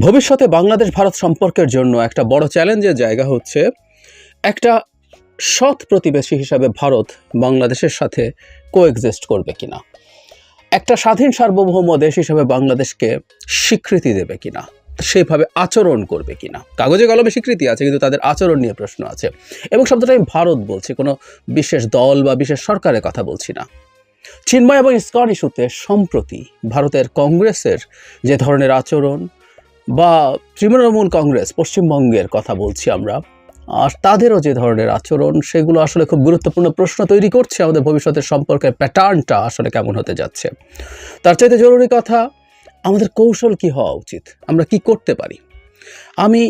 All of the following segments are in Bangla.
ভবিষ্যতে বাংলাদেশ ভারত সম্পর্কের জন্য একটা বড় চ্যালেঞ্জের জায়গা হচ্ছে একটা সৎ প্রতিবেশী হিসাবে ভারত বাংলাদেশের সাথে কোএক্সিস্ট করবে কিনা, একটা স্বাধীন সার্বভৌম দেশ হিসাবে বাংলাদেশকে স্বীকৃতি দেবে কিনা, সেভাবে আচরণ করবে কিনা। কাগজে কলমে স্বীকৃতি আছে, কিন্তু তাদের আচরণ নিয়ে প্রশ্ন আছে। এবং শব্দটা আমি ভারত বলছি, কোনো বিশেষ দল বা বিশেষ সরকারের কথা বলছি না। চিন্ময় এবং ইসকন ইস্যুতে সম্প্রতি ভারতের কংগ্রেসের যে ধরনের আচরণ, বা তৃণমূল কংগ্রেস পশ্চিমবঙ্গের কথা বলছি আমরা, আর তাদেরও যে ধরনের আচরণ, সেগুলো আসলে খুব গুরুত্বপূর্ণ প্রশ্ন তৈরি করছে আমাদের ভবিষ্যতের সম্পর্কের প্যাটার্নটা আসলে কেমন হতে যাচ্ছে। তার চাইতে জরুরি কথা, আমাদের কৌশল কি হওয়া উচিত, আমরা কি করতে পারি। আমি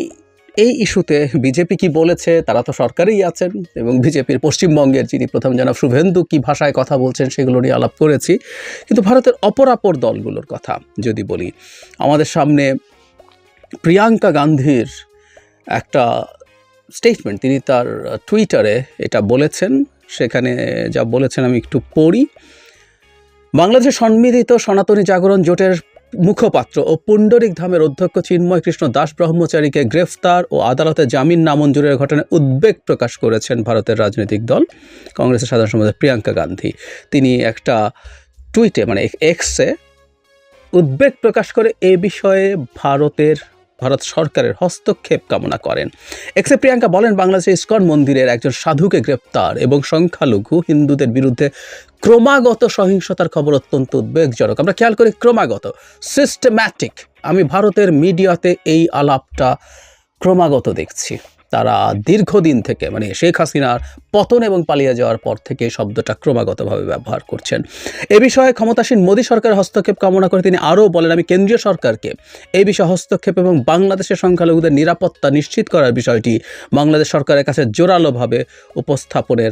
এই ইস্যুতে বিজেপি কি বলেছে, তারা তো সরকারেই আছেন, এবং বিজেপির পশ্চিমবঙ্গের যিনি প্রথম জনাব শুভেন্দু কি ভাষায় কথা বলছেন সেগুলো নিয়ে আলাপ করেছি। কিন্তু ভারতের অপরাপর দলগুলোর কথা যদি বলি, আমাদের সামনে প্রিয়াঙ্কা গান্ধীর একটা স্টেটমেন্ট, তিনি তার টুইটারে এটা বলেছেন। সেখানে যা বলেছেন আমি একটু পড়ি। বাংলাদেশের সম্মিলিত সনাতনী জাগরণ জোটের মুখপাত্র ও পুণ্ডরিক ধামের অধ্যক্ষ চিন্ময় কৃষ্ণ দাস ব্রহ্মচারীকে গ্রেফতার ও আদালতে জামিন নামঞ্জুরের ঘটনায় উদ্বেগ প্রকাশ করেছেন ভারতের রাজনৈতিক দল কংগ্রেসের সাধারণ সম্পাদক প্রিয়াঙ্কা গান্ধী। তিনি একটা টুইটে, মানে এক্সে, উদ্বেগ প্রকাশ করে এ বিষয়ে ভারত সরকারের হস্তক্ষেপ কামনা করেন। এক্সে প্রিয়াঙ্কা বলেন, বাংলাদেশের ইসকন মন্দিরের একজন সাধুকে গ্রেপ্তার এবং সংখ্যালঘু হিন্দুদের বিরুদ্ধে ক্রমাগত সহিংসতার খবর অত্যন্ত উদ্বেগজনক। আমরা খেয়াল করি, ক্রমাগত, সিস্টেম্যাটিক। আমি ভারতের মিডিয়াতে এই আলাপটা ক্রমাগত দেখছি। তারা দীর্ঘদিন থেকে, মানে শেখ হাসিনার পতন এবং পালিয়ে যাওয়ার পর থেকে এই শব্দটা ক্রমাগতভাবে ব্যবহার করছেন। এ বিষয়ে ক্ষমতাসীন মোদী সরকারের হস্তক্ষেপ কামনা করে তিনি আরও বলেন, আমি কেন্দ্রীয় সরকারকে এই বিষয়ে হস্তক্ষেপ এবং বাংলাদেশের সংখ্যালঘুদের নিরাপত্তা নিশ্চিত করার বিষয়টি বাংলাদেশ সরকারের কাছে জোরালোভাবে উপস্থাপনের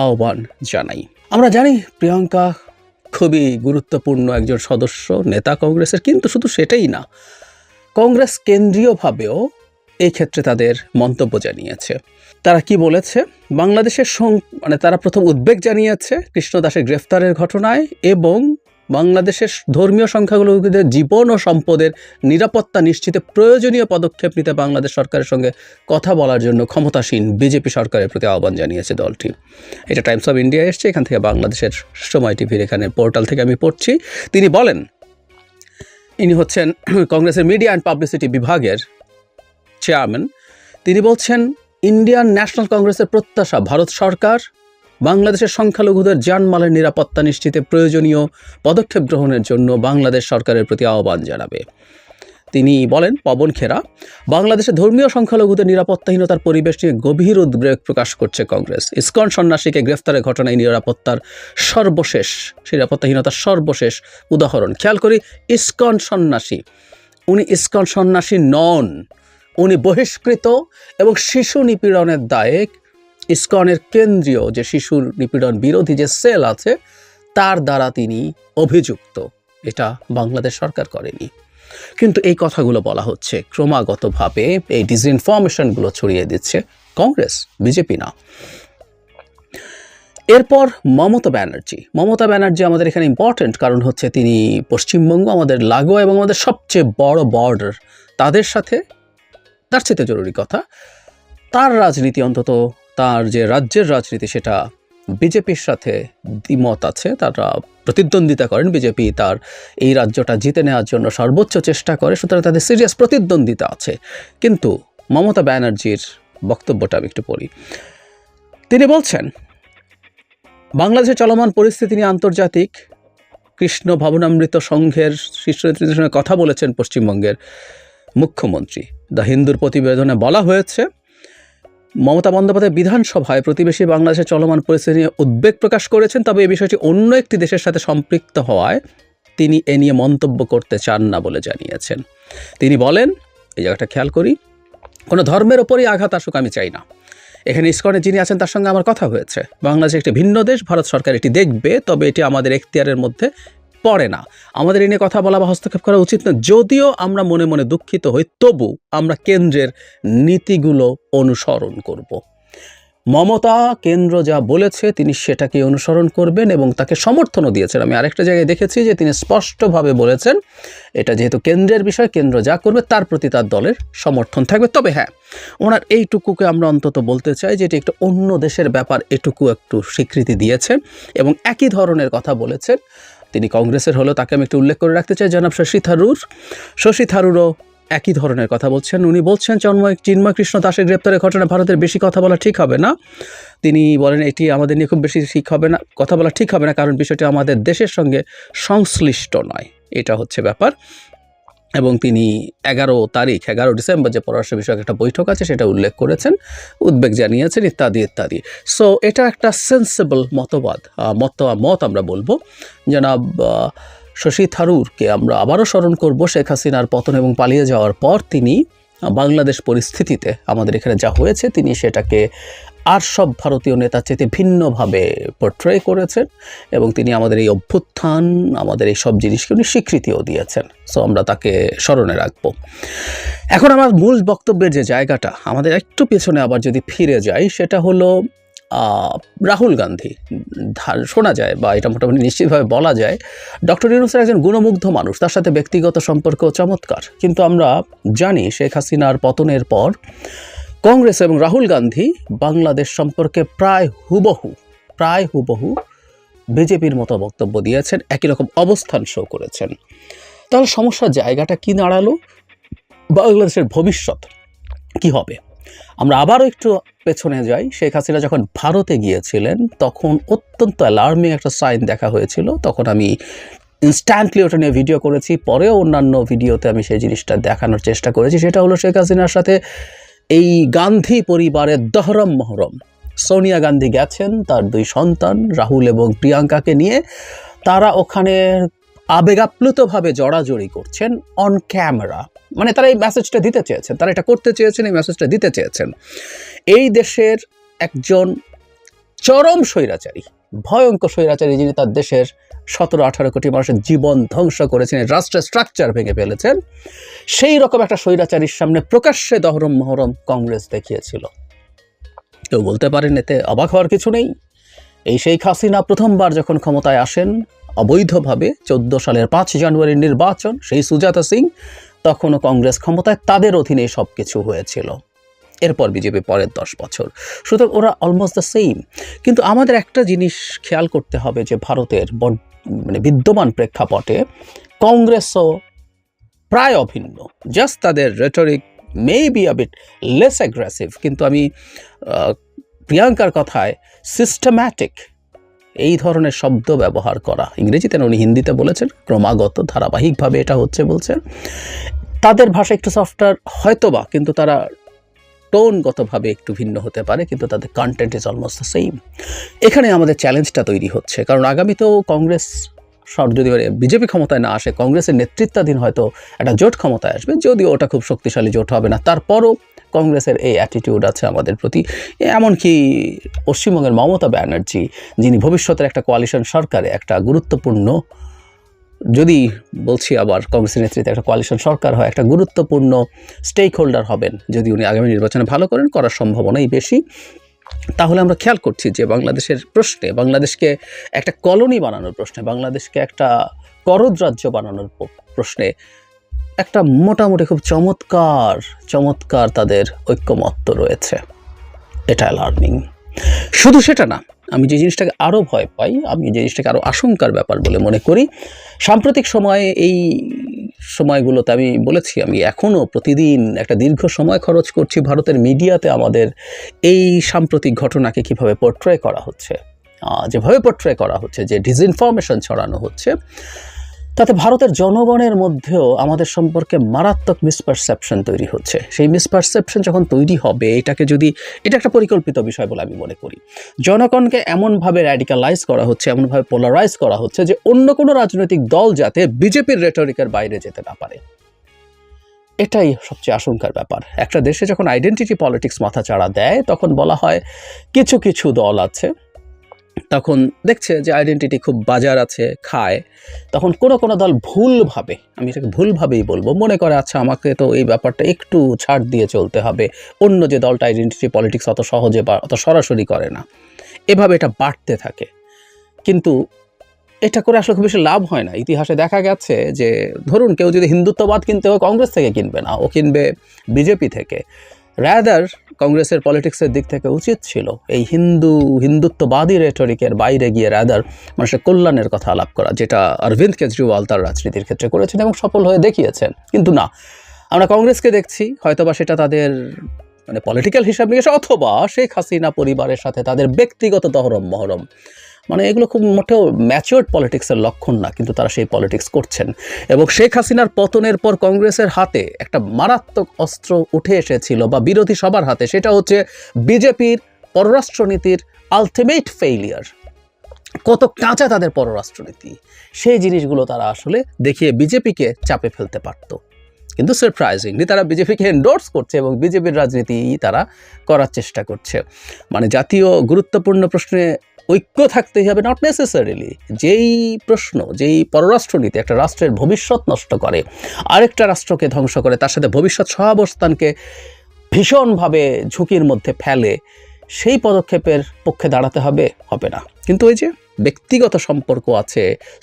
আহ্বান জানাই। আমরা জানি প্রিয়াঙ্কা খুবই গুরুত্বপূর্ণ একজন সদস্য, নেতা কংগ্রেসের, কিন্তু শুধু সেটাই না, কংগ্রেস কেন্দ্রীয়ভাবেও এই ক্ষেত্রে তাদের মন্তব্য জানিয়েছে। তারা কি বলেছে, বাংলাদেশের তারা প্রথম উদ্বেগ জানিয়েছে কৃষ্ণ দাসের গ্রেফতারের ঘটনায়, এবং বাংলাদেশের ধর্মীয় সংখ্যালঘুদের জীবন ও সম্পদের নিরাপত্তা নিশ্চিতে প্রয়োজনীয় পদক্ষেপ নিতে বাংলাদেশ সরকারের সঙ্গে কথা বলার জন্য ক্ষমতাসীন বিজেপি সরকারের প্রতি আহ্বান জানিয়েছে দলটি। এটা টাইমস অফ ইন্ডিয়া এসছে, এখান থেকে বাংলাদেশের সময় টিভির এখানে পোর্টাল থেকে আমি পড়ছি। তিনি বলেন, ইনি হচ্ছেন কংগ্রেসের মিডিয়া অ্যান্ড পাবলিসিটি বিভাগের চেয়ারম্যান। তিনি বলছেন, ইন্ডিয়ান ন্যাশনাল কংগ্রেসের প্রত্যাশা ভারত সরকার বাংলাদেশের সংখ্যালঘুদের জানমালের নিরাপত্তা নিশ্চিতে প্রয়োজনীয় পদক্ষেপ গ্রহণের জন্য বাংলাদেশ সরকারের প্রতি আহ্বান জানাবে। তিনি বলেন, পবন খেরা, বাংলাদেশের ধর্মীয় সংখ্যালঘুদের নিরাপত্তাহীনতার পরিবেশ নিয়ে গভীর উদ্বেগ প্রকাশ করছে কংগ্রেস। ইসকন সন্ন্যাসীকে গ্রেফতারের ঘটনায় নিরাপত্তাহীনতার সর্বশেষ উদাহরণ। খেয়াল করি, ইসকন সন্ন্যাসী, উনি ইসকন সন্ন্যাসী নন, উনি বহিষ্কৃত এবং শিশু নিপীড়নের দায়ে ইসকনের কেন্দ্রীয় যে শিশু নিপীড়ন বিরোধী যে সেল আছে তার দ্বারা তিনি অভিযুক্ত। এটা বাংলাদেশ সরকার করেনি, কিন্তু এই কথাগুলো বলা হচ্ছে ক্রমাগতভাবে, এই ডিসইনফরমেশনগুলো ছড়িয়ে দিচ্ছে কংগ্রেস, বিজেপি না। এরপর মমতা ব্যানার্জি আমাদের এখানে ইম্পর্টেন্ট, কারণ হচ্ছে তিনি পশ্চিমবঙ্গ আমাদের লাগোয়া এবং আমাদের সবচেয়ে বড় বর্ডার, তাদের সাথে তার চেয়ে জরুরি কথা, তার রাজনীতি, অন্তত তার যে রাজ্যের রাজনীতি, সেটা বিজেপির সাথে দ্বিমত আছে। তারা প্রতিদ্বন্দ্বিতা করেন, বিজেপি তার এই রাজ্যটা জিতে নেওয়ার জন্য সর্বোচ্চ চেষ্টা করে, সুতরাং তাদের সিরিয়াস প্রতিদ্বন্দ্বিতা আছে। কিন্তু মমতা ব্যানার্জির বক্তব্যটা আমি একটু পড়ি। তিনি বলছেন, বাংলাদেশের চলমান পরিস্থিতি নিয়ে আন্তর্জাতিক কৃষ্ণ ভবনামৃত সংঘের শীর্ষ নেতৃত্বের সঙ্গে কথা বলেছেন পশ্চিমবঙ্গের মুখ্যমন্ত্রী। দ্য হিন্দুর প্রতিবেদনে বলা হয়েছে, মমতা বন্দ্যোপাধ্যায় বিধানসভায় প্রতিবেশী বাংলাদেশের চলমান পরিস্থিতি নিয়ে উদ্বেগ প্রকাশ করেছেন, তবে এই বিষয়টি অন্য একটি দেশের সাথে সম্পৃক্ত হওয়ায় তিনি এ নিয়ে মন্তব্য করতে চান না বলে জানিয়েছেন। তিনি বলেন, এই জায়গাটা খেয়াল করি, কোনো ধর্মের ওপরই আঘাত আসুক আমি চাই না। এখানে ইসকনে যিনি আছেন তার সঙ্গে আমার কথা হয়েছে। বাংলাদেশ একটি ভিন্ন দেশ, ভারত সরকার এটি দেখবে, তবে এটি আমাদের এখতিয়ারের মধ্যে পড়ে না। আমাদের এই নিয়ে কথা বলা বা হস্তক্ষেপ করা উচিত না। যদিও আমরা মনে মনে দুঃখিত হই, তবু আমরা কেন্দ্রের নীতিগুলো অনুসরণ করব। মমতা কেন্দ্র যা বলেছে তিনি সেটাকে অনুসরণ করবেন এবং তাকে সমর্থনও দিয়েছেন। আমি আরেকটা জায়গায় দেখেছি যে তিনি স্পষ্টভাবে বলেছেন এটা যেহেতু কেন্দ্রের বিষয়, কেন্দ্র যা করবে তার প্রতি তার দলের সমর্থন থাকবে। তবে হ্যাঁ, ওনার এইটুকুকে আমরা অন্তত বলতে চাই যে এটি একটা অন্য দেশের ব্যাপার, এটুকু একটু স্বীকৃতি দিয়েছেন এবং একই ধরনের কথা বলেছেন। তিনি কংগ্রেসের হলেও তাকে আমি একটু উল্লেখ করে রাখতে চাই, জনাব শশী থারুরও একই ধরনের কথা বলছেন। উনি বলছেন চিন্ময় কৃষ্ণ দাসের গ্রেপ্তারের ঘটনা ভারতের বেশি কথা বলা ঠিক হবে না। তিনি বলেন এটি আমাদের নিয়ে খুব বেশি কথা বলা ঠিক হবে না, কারণ বিষয়টি আমাদের দেশের সঙ্গে সংশ্লিষ্ট নয়, এটা হচ্ছে ব্যাপার। এবং তিনি 11 ডিসেম্বর যে পররাষ্ট্র বিষয়ক একটা বৈঠক আছে সেটা উল্লেখ করেছেন, উদ্বেগ জানিয়েছেন ইত্যাদি ইত্যাদি। সো এটা একটা সেন্সেবল মত আমরা বলবো। জনাব শশী থারুরকে আমরা আবারও স্মরণ করব। শেখ হাসিনার পতন এবং পালিয়ে যাওয়ার পর তিনি বাংলাদেশ পরিস্থিতিতে আমাদের এখানে যা হয়েছে তিনি সেটাকে আর সব ভারতীয় নেতার চেয়ে ভিন্নভাবে পোর্ট্রে করেছেন এবং তিনি আমাদের এই অভ্যুত্থান, আমাদের এই সব জিনিসকে উনি স্বীকৃতিও দিয়েছেন। সো আমরা তাকে স্মরণে রাখবো। এখন আমার মূল বক্তব্যের যে জায়গাটা, আমাদের একটু পেছনে আবার যদি ফিরে যাই, সেটা হলো রাহুল গান্ধী। শোনা যায় বা এটা মোটামুটি নিশ্চিতভাবে বলা যায় ডক্টর ইউনূসের একজন গুণমুগ্ধ মানুষ, তার সাথে ব্যক্তিগত সম্পর্ক চমৎকার। কিন্তু আমরা জানি শেখ হাসিনার পতনের পর কংগ্রেস এবং রাহুল গান্ধী বাংলাদেশ সম্পর্কে প্রায় হুবহু বিজেপির মতো বক্তব্য দিয়েছেন, একই রকম অবস্থান শো করেছেন। তাহলে সমস্যার জায়গাটা কি দাঁড়ালো? বাংলাদেশের ভবিষ্যৎ কি হবে? আমরা আবারও একটু পেছনে যাই। শেখ হাসিনা যখন ভারতে গিয়েছিলেন তখন অত্যন্ত অ্যালার্মিং একটা সাইন দেখা হয়েছিল। তখন আমি ইনস্ট্যান্টলি ওটা নিয়ে ভিডিও করেছি, পরেও অন্যান্য ভিডিওতে আমি সেই জিনিসটা দেখানোর চেষ্টা করেছি। সেটা হলো শেখ হাসিনার সাথে এই গান্ধী পরিবারের দহরম মহরম। সোনিয়া গান্ধী গেছেন তার 2 সন্তান রাহুল এবং প্রিয়াঙ্কাকে নিয়ে, তারা ওখানে আবেগাপ্লুতভাবে জড়াজড়ি করছেন অন ক্যামেরা। মানে তারা এই মেসেজটা দিতে চেয়েছেন, তারা এটা করতে চেয়েছেন, এই মেসেজটা দিতে চেয়েছেন। এই দেশের একজন চরম স্বৈরাচারী, ভয়ঙ্কর স্বৈরাচারী, যিনি তার দেশের 17-18 কোটি মানুষের জীবন ধ্বংস করেছেন, রাষ্ট্রের স্ট্রাকচার ভেঙে ফেলেছেন, সেই রকম একটা স্বৈরাচারীর সামনে প্রকাশ্যে দহরম মহরম কংগ্রেস দেখিয়েছিল। কেউ বলতে পারেন এতে অবাক হওয়ার কিছু নেই। এই শেখ হাসিনা প্রথমবার যখন ক্ষমতায় আসেন অবৈধভাবে 14 সালের 5 জানুয়ারির নির্বাচন, সেই সুজাতা সিং, তখনও কংগ্রেস ক্ষমতায়, তাদের অধীনে সব কিছু হয়েছিল। এরপর বিজেপি পরের 10 বছর, সুতরাং ওরা অলমোস্ট দ্য সেম। কিন্তু আমাদের একটা জিনিস খেয়াল করতে হবে যে ভারতের বিদ্যমান প্রেক্ষাপটে কংগ্রেসও প্রায় অভিন্ন। জাস্ট তাদের rhetoric may be a bit less aggressive, কিন্তু আমি প্রিয়াঙ্কার কথায় সিস্টেম্যাটিক এই ধরনের শব্দ ব্যবহার করা, ইংরেজিতে উনি হিন্দিতে বলেছেন, ক্রমাগত ধারাবাহিকভাবে এটা হচ্ছে বলছেন। তাদের ভাষা একটু সফটওয়্যার হয়তোবা, কিন্তু তারা টোনগতভাবে একটু ভিন্ন হতে পারে, কিন্তু তাদের content is almost the same. এখানে আমাদের চ্যালেঞ্জটা তৈরি হচ্ছে, কারণ আগামীতেও কংগ্রেস যদি বিজেপি ক্ষমতায় না আসে, কংগ্রেসের নেতৃত্বাধীন হয়তো একটা জোট ক্ষমতায় আসবে, যদিও ওটা খুব শক্তিশালী জোট হবে না। তারপরও কংগ্রেসের এই অ্যাটিটিউড আছে আমাদের প্রতি। এমনকি পশ্চিমবঙ্গের মমতা ব্যানার্জি, যিনি ভবিষ্যতের একটা কোয়ালিশন সরকারে একটা গুরুত্বপূর্ণ, যদি বলছি আবার কংগ্রেসের নেতৃত্বে একটা কোয়ালিশন সরকার হয়, একটা গুরুত্বপূর্ণ স্টেক হোল্ডার হবেন যদি উনি আগামী নির্বাচনে ভালো করার সম্ভাবনাই বেশি। তাহলে আমরা খেয়াল করছি যে বাংলাদেশের প্রশ্নে, বাংলাদেশকে একটা কলোনি বানানোর প্রশ্নে, বাংলাদেশকে একটা করদ রাজ্য বানানোর প্রশ্নে একটা মোটামুটি খুব চমৎকার তাদের ঐক্যমত্য রয়েছে। এটা অ্যালার্মিং। শুধু সেটা না, আমি যে জিনিসটাকে আরও ভয় পাই, আমি যে জিনিসটাকে আরও আশঙ্কার ব্যাপার বলে মনে করি, সাম্প্রতিক সময়ে এই সময়গুলোতে আমি বলেছি, আমি এখনও প্রতিদিন একটা দীর্ঘ সময় খরচ করছি ভারতের মিডিয়াতে আমাদের এই সাম্প্রতিক ঘটনাকে কীভাবে পোর্ট্রে করা হচ্ছে, যেভাবে পোর্ট্রে করা হচ্ছে, যে ডিসইনফরমেশন ছড়ানো হচ্ছে, তাতে ভারতের জনগণের মধ্যেও আমাদের সম্পর্কে মারাত্মক মিসপারসেপশন তৈরি হচ্ছে। সেই মিসপারসেপশন যখন তৈরি হবে, এটা একটা পরিকল্পিত বিষয় বলে আমি মনে করি। জনগণকে এমনভাবে র্যাডিক্যালাইজ করা হচ্ছে, এমনভাবে পোলারাইজ করা হচ্ছে যে অন্য কোনো রাজনৈতিক দল যাতে বিজেপির রেটরিকের বাইরে যেতে না পারে। এটাই সবচেয়ে আশঙ্কার ব্যাপার। একটা দেশে যখন আইডেন্টিটি পলিটিক্স মাথাচাড়া দেয়, তখন বলা হয় কিছু দল আছে তখন দেখছে যে আইডেন্টিটি খুব বাজার আছে, খায়, তখন কোনো দল ভুলভাবে, আমি এটাকে ভুলভাবেই বলবো, মনে করে আচ্ছা আমাকে তো এই ব্যাপারটা একটু ছাড় দিয়ে চলতে হবে, অন্য যে দলটা আইডেন্টিটি পলিটিক্স অত সহজে বা অত সরাসরি করে না, এভাবে এটা বাড়তে থাকে। কিন্তু এটা করে আসলে খুব বেশি লাভ হয় না। ইতিহাসে দেখা গেছে যে ধরুন কেউ যদি হিন্দুত্ববাদ কিনতে হয়, কংগ্রেস থেকে কিনবে না, ও কিনবে বিজেপি থেকে। রাদার কংগ্রেসের পলিটিক্সের দিক থেকে উচিত ছিল এই হিন্দুত্ববাদী রেটরিকের বাইরে গিয়ে রাদার মানুষের কল্যাণের কথা আলাপ করা, যেটা অরবিন্দ কেজরিওয়াল তার রাজনীতির ক্ষেত্রে করেছেন এবং সফল হয়ে দেখিয়েছেন। কিন্তু না, আমরা কংগ্রেসকে দেখছি হয়তোবা সেটা তাদের মানে পলিটিক্যাল হিসাব নিকাশ অথবা শেখ হাসিনা পরিবারের সাথে তাদের ব্যক্তিগত দহরম মহরম, মানে এগুলো খুব মোটেও ম্যাচিওর্ড পলিটিক্সের লক্ষণ না, কিন্তু তারা সেই পলিটিক্স করছেন। এবং শেখ হাসিনার পতনের পর কংগ্রেসের হাতে একটা মারাত্মক অস্ত্র উঠে এসেছিল, বা বিরোধী সবার হাতে, সেটা হচ্ছে বিজেপির পররাষ্ট্রনীতির আলটিমেট ফেইলিয়ার। কত কাঁচা তাদের পররাষ্ট্রনীতি, সেই জিনিসগুলো তারা আসলে দেখিয়ে বিজেপিকে চাপে ফেলতে পারত। কিন্তু সারপ্রাইজিংলি তারা বিজেপিকে এন্ডোর্স করছে এবং বিজেপির রাজনীতি তারা করার চেষ্টা করছে। মানে জাতীয় গুরুত্বপূর্ণ প্রশ্নে ঐক্য থাকতেই হবে, নট নেসেসারিলি। যেই প্রশ্ন, যেই পররাষ্ট্রনীতি একটা রাষ্ট্রের ভবিষ্যৎ নষ্ট করে, আরেকটা রাষ্ট্রকে ধ্বংস করে, তার সাথে ভবিষ্যৎ সহাবস্থানকে ভীষণভাবে ঝুঁকির মধ্যে ফেলে, সেই পদক্ষেপের পক্ষে দাঁড়াতে হবে না। কিন্তু ওই যে ব্যক্তিগত সম্পর্ক আছে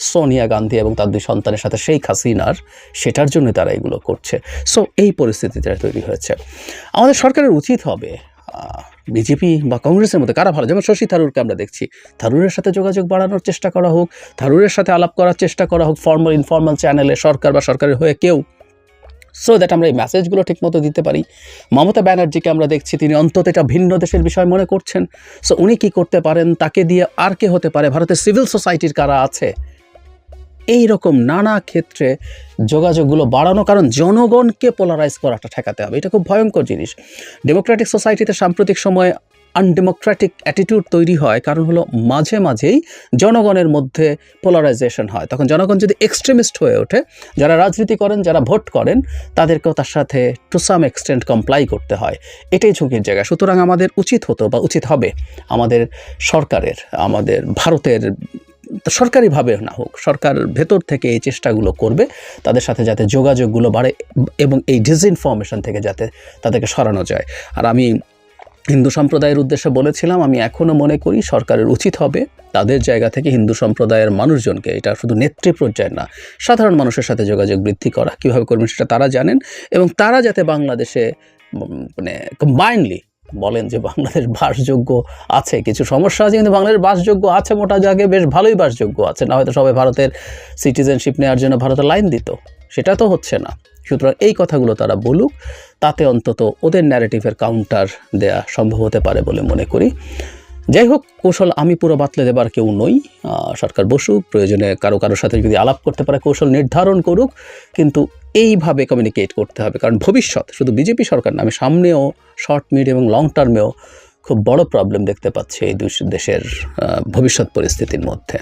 সোনিয়া গান্ধী এবং তার দুই সন্তানের সাথে শেখ হাসিনার, সেটার জন্য তারা এগুলো করছে। সো এই পরিস্থিতিটা তৈরি হয়েছে। আমাদের সরকারের উচিত হবে বিজেপি বা কংগ্রেসের মধ্যে কারা ভালো, যেমন শশী থারুরকে আমরা দেখছি, থারুরের সাথে যোগাযোগ বাড়ানোর চেষ্টা করা হোক, থারুরের সাথে আলাপ করার চেষ্টা করা হোক ফর্মাল ইনফর্মাল চ্যানেলে, সরকার বা সরকারের হয়ে কেউ, সো দ্যাট আমরা এই মেসেজগুলো ঠিকমতো দিতে পারি। মমতা ব্যানার্জিকে আমরা দেখছি তিনি অন্তত এটা ভিন্ন দেশের বিষয় মনে করছেন। সো উনি কী করতে পারেন, তাকে দিয়ে আর কে হতে পারে, ভারতের সিভিল সোসাইটির কারা আছে, এই রকম নানা ক্ষেত্রে যোগাযোগগুলো বাড়ানো, কারণ জনগণকে পোলারাইজ করাটা ঠেকাতে হবে। এটা খুব ভয়ঙ্কর জিনিস। ডেমোক্রেটিক সোসাইটিতে সাম্প্রতিক সময়ে আনডেমোক্রেটিক অ্যাটিটিউড তৈরি হয়, কারণ হলো মাঝেই জনগণের মধ্যে পোলারাইজেশন হয়। তখন জনগণ যদি এক্সট্রিমিস্ট হয়ে ওঠে, যারা রাজনীতি করেন, যারা ভোট করেন, তাদেরকেও তার সাথে টু সাম এক্সটেন্ট কমপ্লাই করতে হয়। এটাই ঝুঁকির জায়গা। সুতরাং আমাদের উচিত হবে আমাদের সরকারের, আমাদের ভারতের সরকারিভাবে না হোক, সরকার ভেতর থেকে এই চেষ্টাগুলো করবে তাদের সাথে যাতে যোগাযোগগুলো বাড়ে এবং এই ডিসইনফরমেশন থেকে যাতে তাদেরকে সরানো যায়। আর আমি হিন্দু সম্প্রদায়ের উদ্দেশ্যে বলেছিলাম, আমি এখনও মনে করি সরকারের উচিত হবে তাদের জায়গা থেকে হিন্দু সম্প্রদায়ের মানুষজনকে, এটা শুধু নেতৃ পর্যায়ে না, সাধারণ মানুষের সাথে যোগাযোগ বৃদ্ধি করা, কীভাবে করবেন সেটা তারা জানেন, এবং তারা যাতে বাংলাদেশে মানে কম্বাইন্ডলি বলেন যে বাংলাদেশ বাসযোগ্য আছে, কিছু সমস্যা আছে কিন্তু বাংলাদেশ বাসযোগ্য আছে, মোটা জায়গায় বেশ ভালোই বাসযোগ্য আছে, না হয়তো সবাই ভারতের সিটিজেনশিপ নেওয়ার জন্য ভারতের লাইন দিত, সেটা তো হচ্ছে না। সুতরাং এই কথাগুলো তারা বলুক, তাতে অন্তত ওদের ন্যারেটিভের কাউন্টার দেয়া সম্ভব হতে পারে বলে মনে করি। যাই হোক, কৌশল আমি পুরো বাতলে দেবার কেউ নই। সরকার বসুক, প্রয়োজনে কারোর সাথে যদি আলাপ করতে পারে কৌশল নির্ধারণ করুক, কিন্তু এইভাবে কমিউনিকেট করতে হবে, কারণ ভবিষ্যৎ শুধু বিজেপি সরকার না, আমি সামনেও শর্ট মিড এবং লং টার্মেও খুব বড় প্রবলেম দেখতে পাচ্ছি এই দুই দেশের ভবিষ্যৎ পরিস্থিতির মধ্যে।